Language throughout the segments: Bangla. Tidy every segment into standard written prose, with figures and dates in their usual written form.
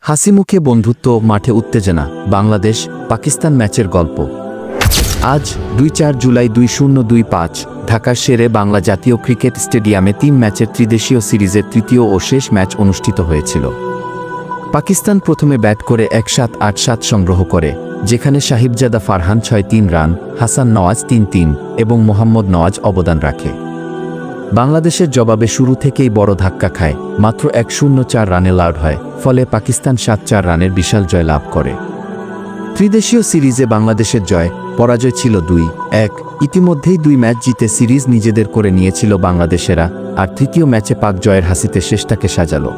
হাসিমুখে বন্ধুত্ব, মাঠে উত্তেজনা। বাংলাদেশ পাকিস্তান ম্যাচের গল্প। আজ ২-৪ জুলাই ২০২৫ ঢাকার শেরে বাংলা জাতীয় ক্রিকেট স্টেডিয়ামে ৩ ম্যাচের ত্রিদেশীয় সিরিজের তৃতীয় ও শেষ ম্যাচ অনুষ্ঠিত হয়েছিল। পাকিস্তান প্রথমে ব্যাট করে ১৭৮ সংগ্রহ করে, যেখানে সাহিবজাদা ফারহান ৬-৩ রান, হাসান নওয়াজ ৩-৩ এবং মোহাম্মদ নওয়াজ অবদান রাখে। বাংলাদেশের জবাবে শুরু থেকেই বড় ধাক্কা খায়, মাত্র ১০৪ রানে লাউড হয়, ফলে পাকিস্তান ৭-৪ রানের বিশাল জয় লাভ করে। ত্রিদেশীয় সিরিজে বাংলাদেশের জয় পরাজয় ছিল ২-১। ইতিমধ্যেই ২ ম্যাচ জিতে সিরিজ নিজেদের করে নিয়েছিল বাংলাদেশেরা, আর তৃতীয় ম্যাচে পাক জয়ের হাসিতে শেষটাকে সাজালো।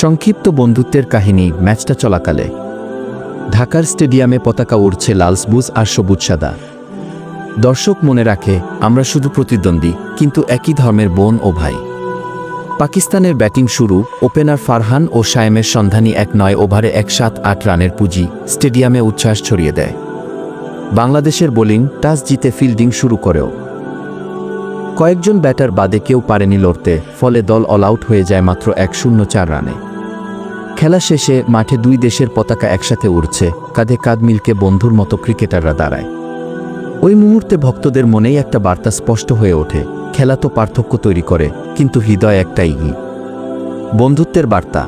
সংক্ষিপ্ত বন্ধুত্বের কাহিনী। ম্যাচটা চলাকালে ঢাকার স্টেডিয়ামে পতাকা উড়ছে লাল, সবুজ আর সবুজ সাদা। দর্শক মনে রাখে, আমরা শুধু প্রতিদ্বন্দ্বী, কিন্তু একই ধর্মের বোন ও ভাই। পাকিস্তানের ব্যাটিং শুরু। ওপেনার ফারহান ও শায়েমের সন্ধানী ১-৯ ওভারে ১৭৮ রানের পুঁজি স্টেডিয়ামে উচ্ছ্বাস ছড়িয়ে দেয়। বাংলাদেশের বোলিং টস জিতে ফিল্ডিং শুরু করেও কয়েকজন ব্যাটার বাদে কেউ পারেনি লড়তে, ফলে দল অল আউট হয়ে যায় মাত্র ১০৪ রানে। খেলা শেষে মাঠে দুই দেশের পতাকা একসাথে উড়ছে, কাঁধে কাঁধ মিলকে বন্ধুর মতো ক্রিকেটাররা দাঁড়ায়। ওই মুহূর্তে ভক্তদের মনেই একটা বার্তা স্পষ্ট হয়ে ওঠে, খেলা তো পার্থক্য তৈরি করে, কিন্তু হৃদয় একটাই, বন্ধুত্বের বার্তা।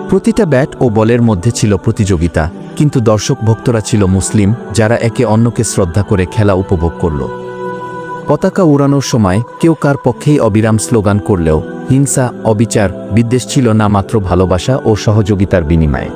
প্রতিটা ব্যাট ও বলের মধ্যে ছিল প্রতিযোগিতা, কিন্তু দর্শক ভক্তরা ছিল মুসলিম, যারা একে অন্যকে শ্রদ্ধা করে খেলা উপভোগ করল। পতাকা উড়ানোর সময় কেউ কার পক্ষেই অবিরাম স্লোগান করলেও হিংসা, অবিচার, বিদ্বেষ ছিল না, মাত্র ভালোবাসা ও সহযোগিতার বিনিময়ে।